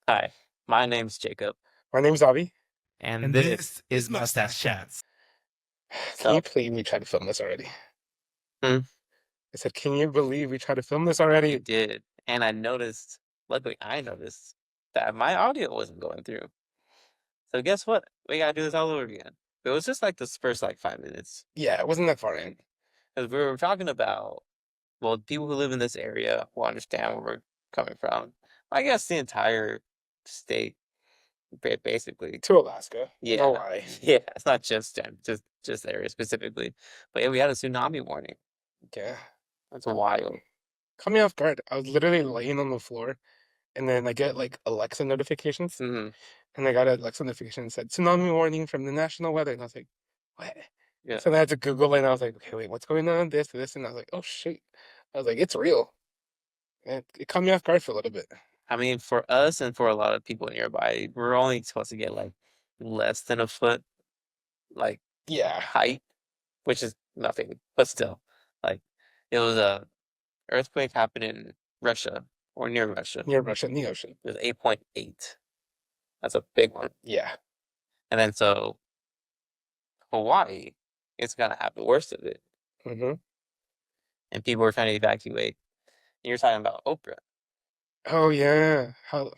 Hi, my name's Jacob, My name's Avi. and And this this is Mustache Chats. Can you so believe we tried to film this already? hmm, I said, can you believe we tried to film this we already? did, and luckily I noticed that my audio wasn't going through. So guess what? We gotta do this all over again. It was just like this first like 5 minutes Yeah, it wasn't that far in. because we were talking about people who live in this area will understand where we're coming from. I guess the entire state, basically. To Alaska and Yeah, Hawaii. yeah. It's not just the area specifically, but yeah, we had a tsunami warning. Yeah. That's wild. Caught me off guard. I was literally laying on the floor and then I get like Alexa notifications. Hmm. And I got an Alexa notification that said tsunami warning from the national weather. And I was like, what? Yeah. So then I had to Google it and I was like, okay, wait, what's going on? This. And I was like, oh shit. I was like, it's real. And it caught me off guard for a little bit. I mean, for us and for a lot of people nearby, we're only supposed to get like less than a foot, like Yeah. height, which is nothing, but still, like it was a earthquake happened in Russia or near Russia. Near Russia in the ocean. It was 8.8. That's a big one. Yeah. And then so Hawaii is gonna have the worst of it, hmm and people are trying to evacuate. And you're talking about Oprah, Oh yeah. How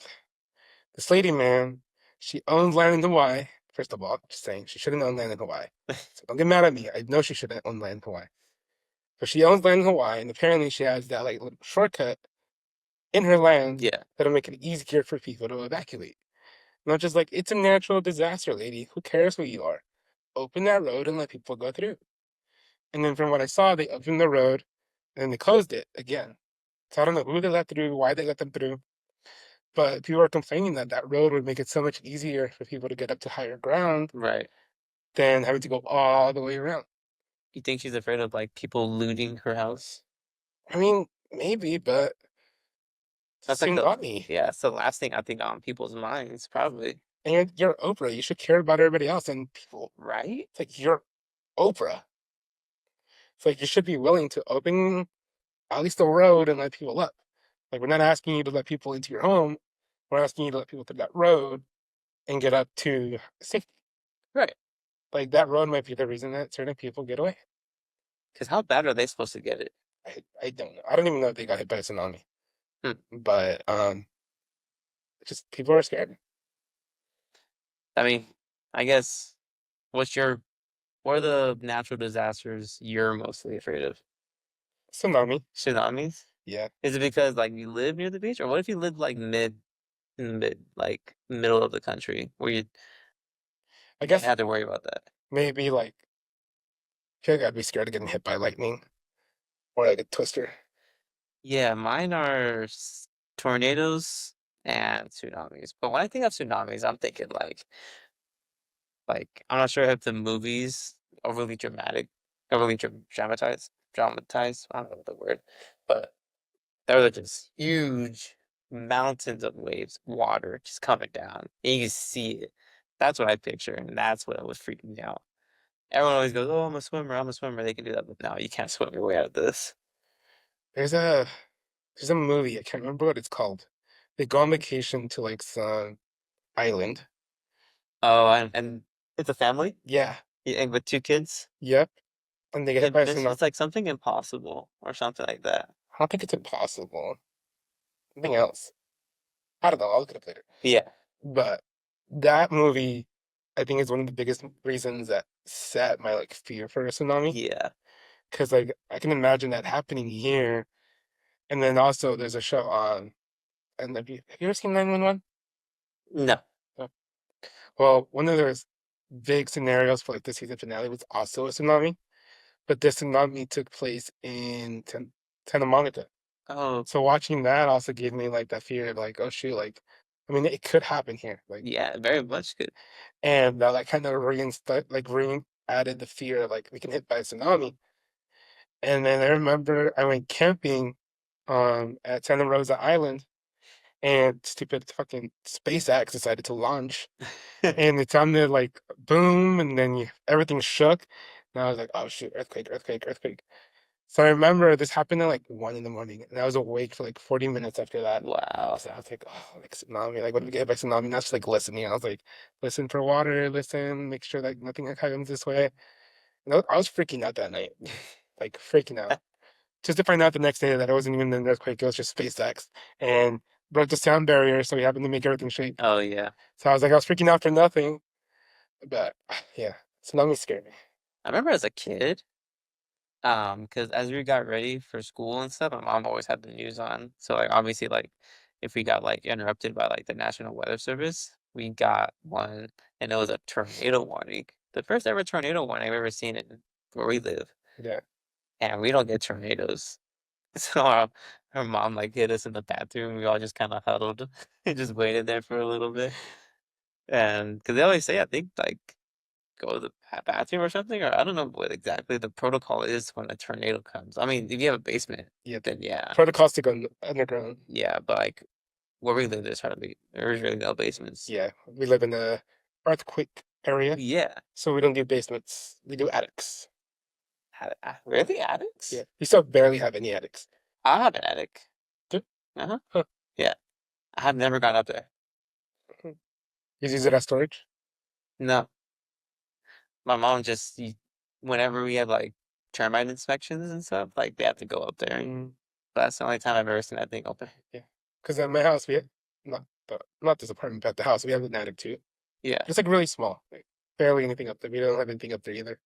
this lady, man, she owns land in Hawaii. First of all, just saying, she shouldn't own land in Hawaii. So don't get mad at me. I know she shouldn't own land in Hawaii. But she owns land in Hawaii, and apparently she has that like little shortcut in her land yeah, that'll make it easier for people to evacuate. Not just like it's a natural disaster, lady. Who cares who you are? Open that road and let people go through. And then from what I saw, they opened the road and then they closed it again. So I don't know who they let through, why they let them through. But people are complaining that that road would make it so much easier for people to get up to higher ground right. than having to go all the way around. You think she's afraid of like people looting her house? I mean, maybe, but That's like the tsunami. yeah, it's the last thing I think on people's minds, probably. And you're Oprah. You should care about everybody else and people. Right? It's like you're Oprah. It's like you should be willing to open at least the road and let people up. Like we're not asking you to let people into your home. We're asking you to let people through that road and get up to safety. Right. Like that road might be the reason that certain people get away. Because how bad are they supposed to get it? I don't know. I don't even know if they got hit by a tsunami. Hmm. But just people are scared. I mean, I guess what's your what are the natural disasters you're mostly afraid of? Tsunami. Tsunamis? Yeah. Is it because like you live near the beach, or what if you live like middle of the country where I you guess have to worry about that? maybe like I feel like I'd be scared of getting hit by lightning or like a twister. Yeah, mine are tornadoes and tsunamis. But when I think of tsunamis, I'm thinking like I'm not sure if the movies overly dramatic, dramatized. I don't know the word, but there were just huge mountains of waves, water just coming down, and you can see it. That's what I picture, and that's what was freaking me out. Everyone always goes, "Oh, I'm a swimmer. I'm a swimmer." They can do that, but no, you can't swim your way out of this. There's a there's a movie, I can't remember what it's called. They go on vacation to like some island. Oh, and it's a family, Yeah. yeah, and with two kids. Yep. And they get hit by a tsunami. It's like something impossible or something like that. I don't think it's impossible. Something else. I don't know. I'll look it up later. Yeah, But that movie, I think, is one of the biggest reasons that set my like fear for a tsunami. yeah. Because like I can imagine that happening here. And then also there's a show on. And have you ever seen 911? No. Well, one of those big scenarios for like the season finale was also a tsunami, but this tsunami took place in Santa Monica. Oh, So watching that also gave me like that fear of like, oh shoot, like, I mean, it could happen here, like, yeah. Very much good. and that like kind of re added the fear of like we can hit by a tsunami. And then I remember I went camping at Santa Rosa Island, and stupid fucking SpaceX decided to launch. And it sounded like boom, and then everything shook. And I was like, oh shoot, earthquake, earthquake, earthquake. So I remember this happened at like 1 in the morning, and I was awake for like 40 minutes after that. Wow. So I was like, oh, like tsunami. Like, what if we get hit by tsunami? Not just like listening. I was like, listen for water, listen, make sure that nothing like comes this way. And I was freaking out that night, like freaking out. Just to find out the next day that it wasn't even an earthquake, it was just SpaceX. And broke the sound barrier, so we happened to make everything shake. Oh yeah. So I was freaking out for nothing. But yeah, tsunami scared me. I remember as a kid, because as we got ready for school and stuff, my mom always had the news on. So like obviously like if we got like interrupted by like the National Weather Service, we got one and it was a tornado warning. The first ever tornado warning I've ever seen in where we live. Yeah. And we don't get tornadoes. So our mom like hid us in the bathroom. We all just kind of huddled and just waited there for a little bit. And because they always say, I think like go to the bathroom or something, or I don't know what exactly the protocol is when a tornado comes. I mean, if you have a basement, Yeah. then yeah, Protocols to go underground. yeah. But like where we live, there's really no basements. Yeah. We live in a earthquake area, Yeah, so we don't do basements. We do attics. really Yeah. attics? We still barely have any attics. I have an attic. Do- Uh-huh. Huh. Yeah, I have never gone up there. You use it as storage? No, my mom just whenever we have like termite inspections and stuff, like they have to go up there. Mm, But that's the only time I've ever seen that thing open. yeah. Because at my house, we have not this apartment, but the house, we have an attic too. Yeah. But it's like really small. Like barely anything up there. We don't have anything up there either.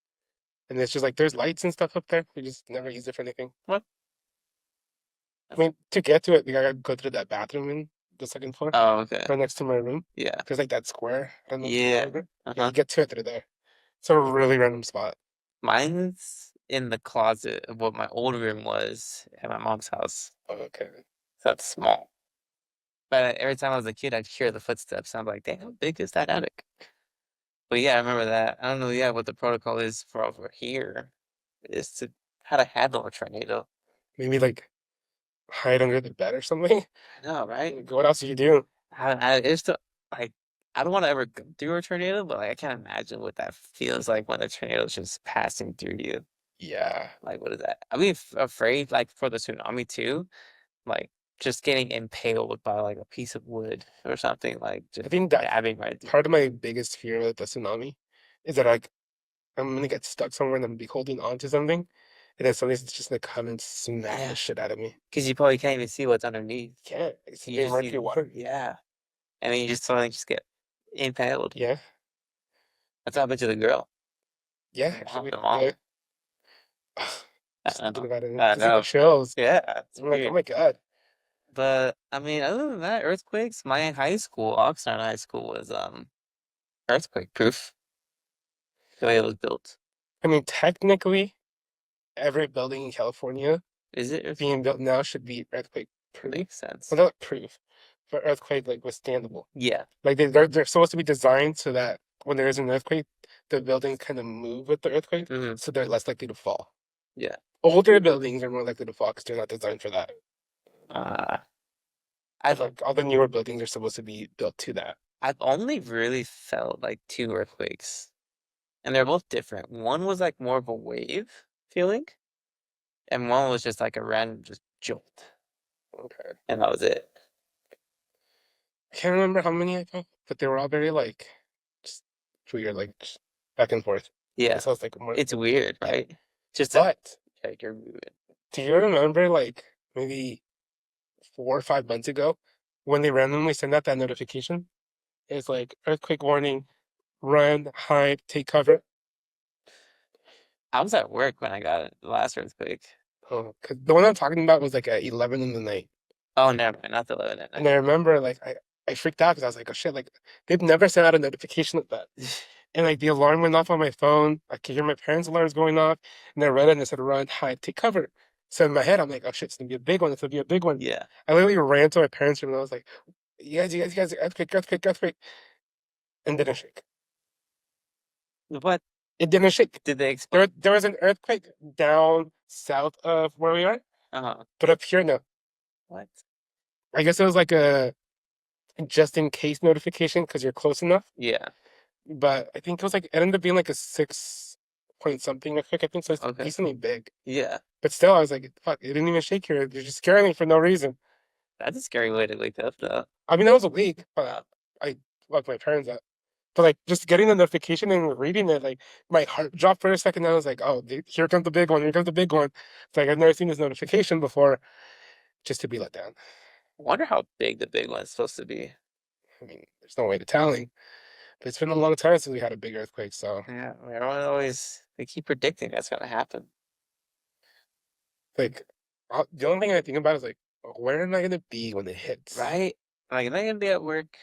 And it's just like there's lights and stuff up there. We just never use it for anything. What? I mean, to get to it, we gotta go through that bathroom in the second floor, Oh, okay. right next to my room. Yeah. There's like that square. I don't know if you Yeah. remember. Yeah, Uh-huh. you get to it through there. It's a really random spot. Mine's in the closet of what my old room was at my mom's house. Oh, okay. So that's small. But every time I was a kid, I'd hear the footsteps. And I'm like, damn, how big is that attic? But yeah, I remember that. I don't know, yeah, what the protocol is for over here is to how to handle a tornado. Maybe like hide under the bed or something. I know, right? Like, what else do you do? It's the like I don't want to ever go through a tornado, but like I can't imagine what that feels like when a tornado's just passing through you. Yeah. Like, what is that? I mean, afraid like for the tsunami too, like just getting impaled by like a piece of wood or something, like I just think that stabbing right through. part of my biggest fear with the tsunami is that like I'm gonna get stuck somewhere and I'm gonna be holding on to something, and then something's just gonna come and smack the Yeah, shit out of me. because you probably can't even see what's underneath. Can't. It's You in just murky see, water. yeah, and then you just suddenly just get impaled. Yeah. That's what happened to the girl. Yeah. Mom, Actually, the mom. yeah. I Just thinking know. about it, I gives me the know. chills. Yeah, it's I'm like, oh weird. my God. But I mean, other than that, earthquakes, my high school, Oxnard High School was earthquake proof the way it was built. I mean, technically, every building in California Is it being built now should be earthquake proof. makes sense? Well, not proof, but earthquake like withstandable. Yeah. Like they're supposed to be designed so that when there is an earthquake, the buildings kind of move with the earthquake, Hmm. so they're less likely to fall. Yeah. Older buildings are more likely to fall because they're not designed for that. Uh But I've like all the newer buildings are supposed to be built to that. I've only really felt like two earthquakes. And they're both different. One was like more of a wave feeling, and one was just like a random just jolt. Okay. And that was it. I can't remember how many I felt, but they were all very like just weird, like just back and forth. Yeah. So it's like more, It's weird, yeah. right? Just that But like you're moving. do you remember like maybe 4 or 5 months ago when they randomly sent out that notification? It's like earthquake warning, run, hide, take cover. I was at work when I got it, the last earthquake. Oh, 'cause the one I'm talking about was like at 11 in the night. Oh, never mind, not the 11 at And I night. remember like I freaked out because I was like, oh shit, like they've never sent out a notification like that. And like the alarm went off on my phone. I could hear my parents' alarms going off. And I read it and it said, run, hide, take cover. So in my head, I'm like, oh shit, it's gonna be a big one. It's gonna be a big one. Yeah. I literally ran to my parents' room and I was like, you guys, earthquake, earthquake, earthquake. And didn't shake. What It didn't shake. did they explain? There was an earthquake down south of where we are, Uh-huh. but up here, no. What? I guess it was like a just in case notification because you're close enough. Yeah. But I think it was like it ended up being like a 6 point something real quick. I think so. It's Okay. decently big, Yeah. but still, I was like, fuck, it didn't even shake here. You're just scaring me for no reason. That's a scary way to wake up though. I mean, I was awake, Uh, but I woke my parents up. But like just getting the notification and reading it, like my heart dropped for a second. I was like, "Oh, here comes the big one! Here comes the big one!" It's like I've never seen this notification before, just to be let down. I wonder how big the big one's supposed to be. I mean, there's no way to telling, but it's been a long time since we had a big earthquake. So Yeah, everyone always they keep predicting that's gonna happen, like, the only thing I think about is like, where am I gonna be when it hits? right? Like, am I gonna be at work?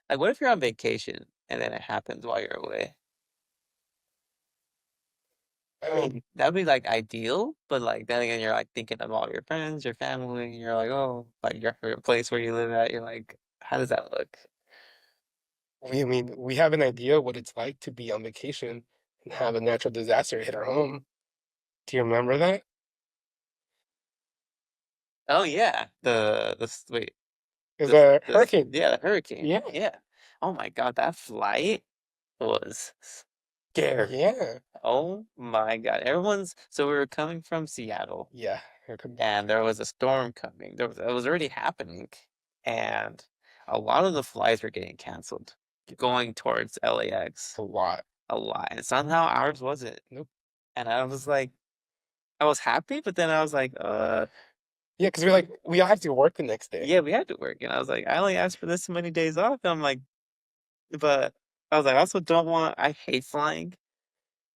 Like, what if you're on vacation and then it happens while you're away? I mean, That'd be like ideal, but like then again, you're like thinking of all your friends, your family, and you're like, oh, like your place where you live at. You're like, how does that look? we have an idea what it's like to be on vacation and have a natural disaster hit our home. Do you remember that? Oh yeah, wait, Is a this hurricane? yeah, the hurricane. Yeah, Yeah. Oh my God, that flight was scary. yeah, Oh my God, everyone's so we were coming from Seattle, yeah. Here come and there was a storm coming. It was already happening, and a lot of the flights were getting canceled going towards LAX. a lot. A lot, and somehow ours wasn't. Nope. And I was like, I was happy, but then I was like, Yeah, because we're like, we all have to work the next day. yeah, we had to work. And I was like, I only asked for this many days off. And I'm like, but I was like, I also don't want, I hate flying.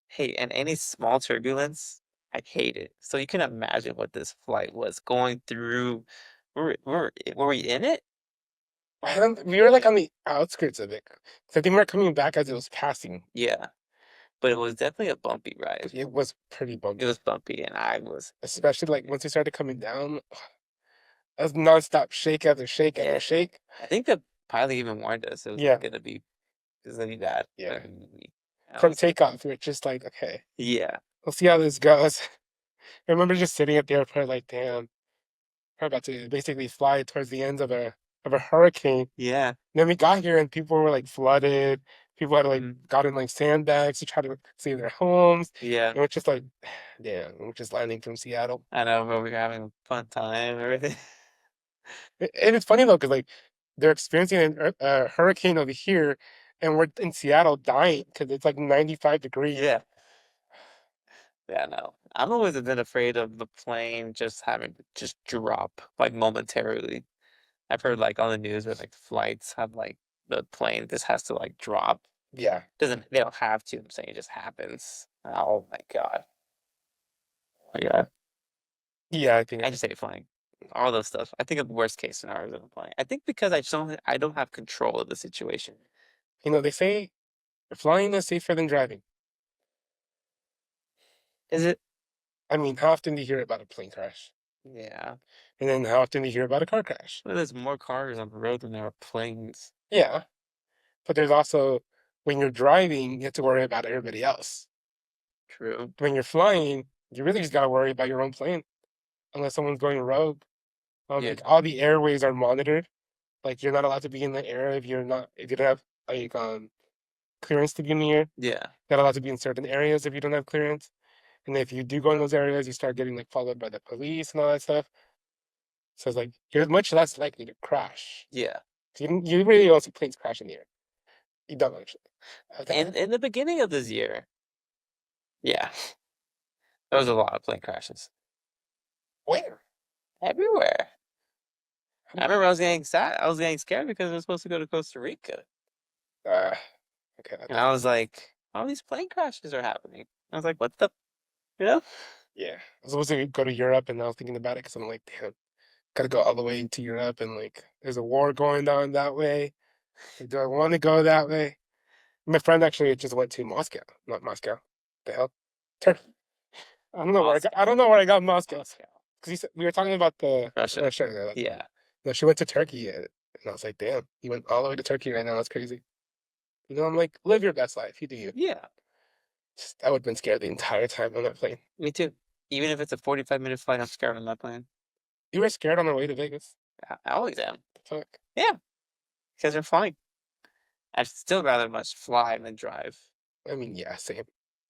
Hate, and any small turbulence, I hate it. So you can imagine what this flight was going through. Were we in it? I don't, we were like on the outskirts of it. 'Cause I think we were coming back as it was passing. Yeah, but it was definitely a bumpy ride. It was pretty It was bumpy, bumpy, and I was, especially like once we started coming down. That was nonstop shake after shake after yeah. shake. I think the pilot even warned us it was Yeah, gonna be, it was gonna be bad. yeah. I From was like, takeoff, we were just like, okay, yeah, we'll see how this goes. I remember just sitting at the airport, like, damn, we're about to basically fly towards the ends of a hurricane. yeah. Then we got here and people were like flooded. People had like Mm. got in like sandbags to try to save their homes. Yeah, And we're just like, damn, we're just landing from Seattle. I know, but we were having a fun time and everything. And it's funny though, because like they're experiencing a hurricane over here, and we're in Seattle dying because it's like 95 degrees. Yeah, yeah, no. I've always been afraid of the plane just having to just drop like momentarily. I've heard like on the news where like flights have like the plane just has to like drop. Yeah. Doesn't they don't have to, I'm saying it just happens. Oh my God. Oh my God. Yeah, I think, I just hate flying. All those stuff. I think of worst case scenarios of flying. I think because I don't have control of the situation. they say flying is safer than driving. Is it? I mean, how often do you hear about a plane crash? Yeah. And then how often do you hear about a car crash? Well, there's more cars on the road than there are planes. Yeah. But there's also when you're driving, you have to worry about everybody else. True. When you're flying, you really just gotta worry about your own plane, unless someone's going rogue. Yeah. Like all the airways are monitored. Like you're not allowed to be in the air if you don't have like clearance to be in the air. Yeah. You're not allowed to be in certain areas if you don't have clearance. And if you do go in those areas, you start getting like followed by the police and all that stuff. So it's like you're much less likely to crash. Yeah. You really don't see planes crash in the air. You don't actually. And in the beginning of this year, yeah, there was a lot of plane crashes Where? everywhere. I Um, remember I was getting sad. I was getting scared because I was supposed to go to Costa Rica, Uh, okay, and I was like, all these plane crashes are happening. I was like, what the, you know? yeah. I was supposed to go to Europe, and I was thinking about it because I'm like, damn, gotta go all the way to Europe, and like, there's a war going on that way. Like, do I want to go that way? My friend actually just went to Moscow, not Moscow. The hell, Turkey. I don't know where I got Moscow Moscow, because we were talking about the Russia. Russia. Yeah. No, she went to Turkey, and I was like, damn, you went all the way to Turkey right now. That's crazy. I'm like, live your best life. You do you. Yeah. Just, I would have been scared the entire time on that plane. Me too. Even if it's a 45-minute flight, I'm scared on that plane. You were scared on the way to Vegas. I always am. Fuck. Yeah, because they're flying. I'd still rather much fly than drive. I mean, yeah, same.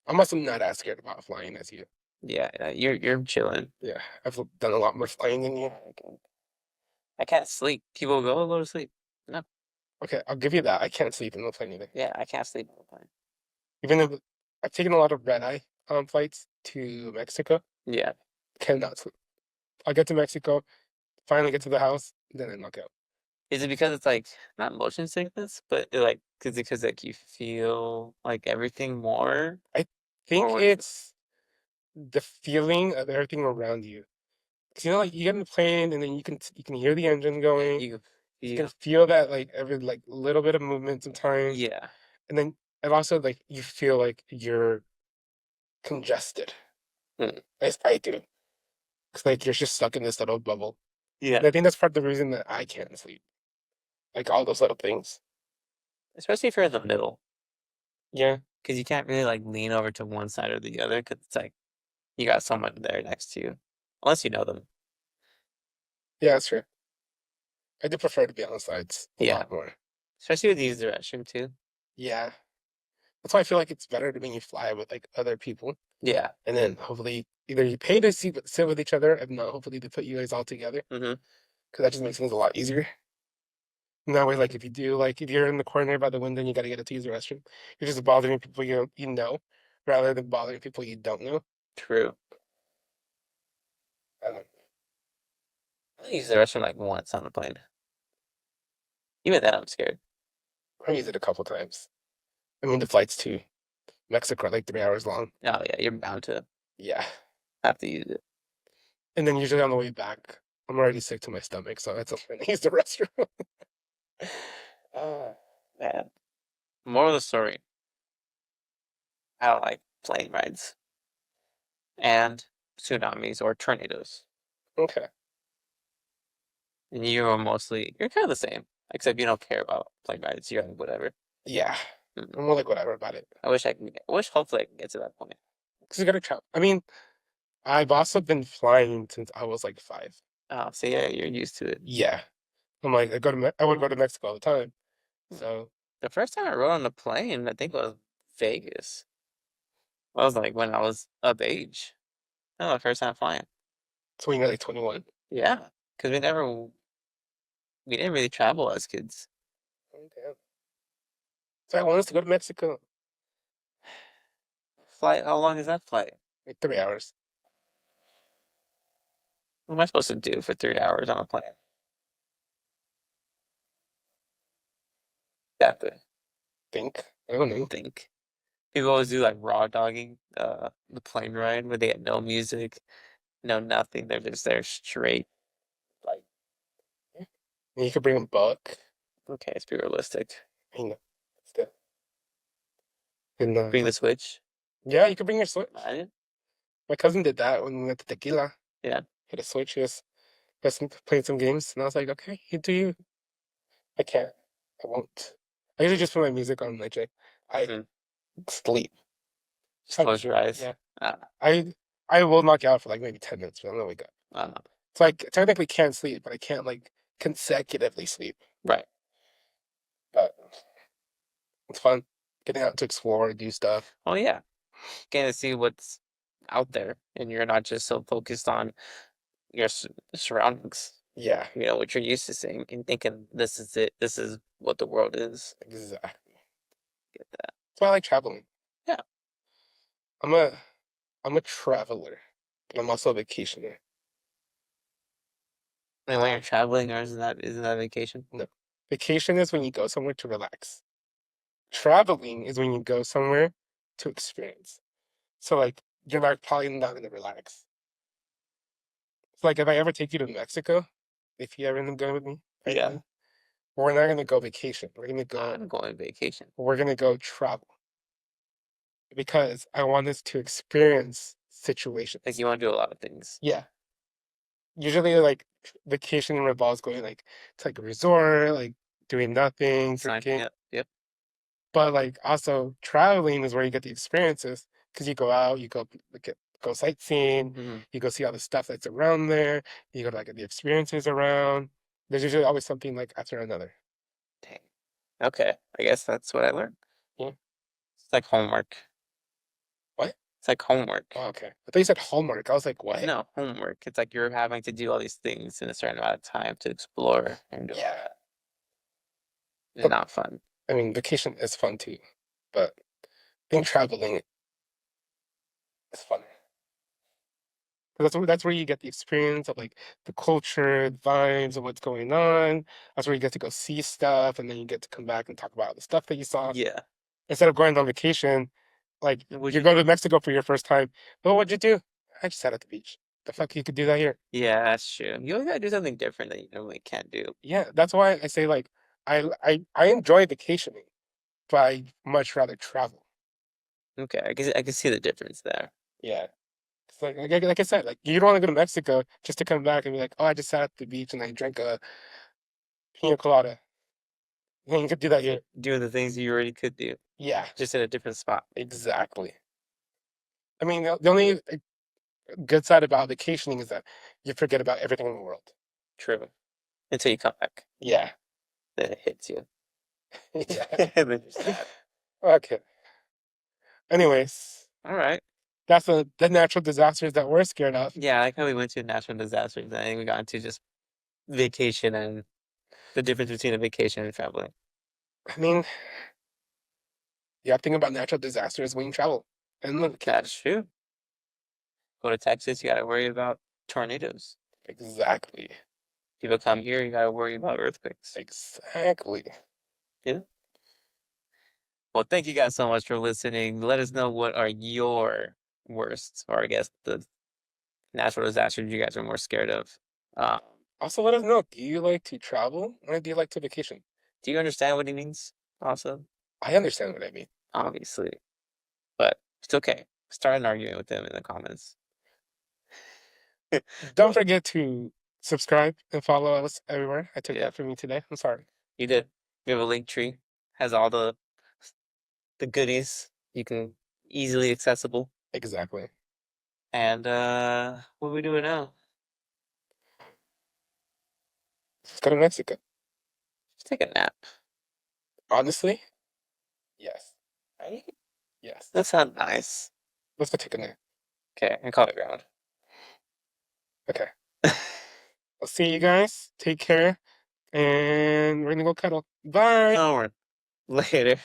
I'm also not as scared about flying as you. Yeah, you're chilling. Yeah, I've done a lot more flying than you. I can't sleep. People go to sleep. No, Okay, I'll give you that. I can't sleep in the plane either. yeah, I can't sleep on the plane. Even if I've taken a lot of red eye flights to Mexico, Yeah. cannot sleep. I get to Mexico, finally get to the house, then I knock out. Is it because it's like not motion sickness, but like is it because like you feel like everything more, I or think what's it's the feeling of everything around you. 'Cause, you know, like you get in the plane and then you can hear the engine going. you You can feel? feel that like every like little bit of movement sometimes, Yeah. and then and also like you feel like you're congested. Hmm. I do. It's like you're just stuck in this little bubble. Yeah. And I think that's part of the reason that I can't sleep. Like all those little things. Especially if you're in the middle, Yeah, because you can't really like lean over to one side or the other, because it's like you got someone there next to you, unless you know them. yeah, that's true. I do prefer to be on the sides a Yeah. lot more. Especially with use the restroom too. Yeah. That's why I feel like it's better to when you fly with like other people. Yeah. And then hopefully either you pay to sit with each other, if not, hopefully they put you guys all together. Mm-hmm. Because that just makes things a lot easier. And that way, like if you do, like if you're in the corner by the window and you gotta get to use the restroom, you're just bothering people you know, rather than bothering people you don't know. True. I don't I use the restroom like once on the plane. Even then, I'm scared. I used it a couple times. I mean, the flights to Mexico are like 3 hours long. Oh yeah, you're bound to Yeah. have to use it. And then usually on the way back, I'm already sick to my stomach, so it's okay to use the restroom. Oh man. More of the story. I don't like plane rides and tsunamis or tornadoes. Okay. And you're kind of the same, except you don't care about plane rides. You're like, whatever. Yeah. Mm. I'm more like whatever about it. I wish hopefully I can get to that point. Because you gotta travel. I mean, I've also been flying since I was like 5. Oh, so yeah, you're used to it. Yeah. I'm like, I would go to Mexico all the time. Mm. So, The first time I rode on a plane, I think was Vegas. I was like when I was of age. That was the first time flying. so when you're like 21. Yeah, because we didn't really travel as kids. Oh, damn. So I want us to go to Mexico. Flight, how long is that flight? Like 3 hours. What am I supposed to do for 3 hours on a plane? Exactly. Think. I don't know. Think. People always do like raw dogging the plane ride where they had no music, no nothing. They're just there straight. Like, And you could bring a book. okay, let's be realistic. You know. Still. And Bring the Switch. yeah, you could bring your Switch. I didn't. My cousin did that when we went to Tequila. Yeah. He had a Switch. He was playing some games, and I was like, okay, you do you. I can't. I won't. I usually just put my music on, like I Hmm. sleep. Just I, close your eyes. yeah, Uh, I I will knock out for like maybe 10 minutes, but I'm gonna wake up. uh, So I technically can't sleep, but I can't like consecutively sleep. right. But it's fun getting out to explore, do stuff. Oh yeah. Getting to see what's out there, and you're not just so focused on your surroundings. Yeah, You know what you're used to seeing and thinking this is it. This is what the world is. exactly. Get that? That's why I like traveling. Yeah. I'm a I'm a traveler, but I'm also a vacationer. And when you're traveling, or isn't that vacation? No, vacation is when you go somewhere to relax. Traveling is when you go somewhere to experience. So like you're not probably not gonna relax. So like if I ever take you to Mexico, if you ever end up going with me, Yeah. finally, we're not gonna go vacation. I'm going vacation. We're gonna go travel because I want us to experience Like situations. you want to do a lot of things. Yeah. Usually like vacation involves going like to like a resort, like doing nothing, Sign me drinking. up. Yep. But like also traveling is where you get the experiences because you go out, you go go sightseeing, Hmm. you go see all the stuff that's around there, you go to like the experiences around. There's usually always something like after another. Dang. Okay. I guess that's what I learned. Yeah. It's like homework. It's like homework. Oh, okay. I thought you said Hallmark. I was like, what? No, homework. It's like you're having to do all these things in a certain amount of time to explore and do all Yeah. that. It's But not fun. I mean, vacation is fun too, but I think traveling is fun. 'Cause that's where you get the experience of like the culture, the vibes of what's going on. That's where you get to go see stuff, and then you get to come back and talk about the stuff that you saw. Yeah. Instead of going on vacation, like Would you're you? going to Mexico for your first time. Well, what'd you do? I just sat at the beach. The fuck you could do that here? Yeah, that's true. You always gotta do something different that you normally can't do. Yeah, that's why I say like I enjoy vacationing, but I much rather travel. Okay, I can see the difference there. Yeah. It's like I said, like you don't want to go to Mexico just to come back and be like, oh, I just sat at the beach and I drank a pina colada. And you could do that here. Doing the things you already could do, Yeah, just in a different spot. exactly. I mean, the only good side about vacationing is that you forget about everything in the world. True. Until you come back, Yeah, then it hits you. yeah. And then you're sad. Okay. Anyways, All right. that's the natural disasters that we're scared of. Yeah, I like how we went to natural disasters. I think we got into just vacation and the difference between a vacation and traveling. I mean, you have to think about natural disasters when you travel and live vacation. That's true. Go to Texas, you gotta worry about tornadoes. Exactly. People come here, you gotta worry about earthquakes. Exactly. Yeah. Well, thank you guys so much for listening. Let us know what are your worst, or I guess the natural disasters you guys are more scared of. Um, Also, let us know. Do you like to travel or do you like to vacation? do you understand what he means? Also, I understand what I mean. obviously, but it's okay. Start an argument with them in the comments. Don't forget to subscribe and follow us everywhere. I took Yeah, that from you today. I'm sorry. you did. We have a link tree. Has all the goodies. You can easily accessible. Exactly. And what are we doing now? Let's go to Mexico. Just take a nap. Honestly, yes. Right? Yes. That sounds nice. Let's go take a nap. Okay, I call it ground. Okay. I'll see you guys. Take care. And we're gonna go cuddle. Bye. Oh, later.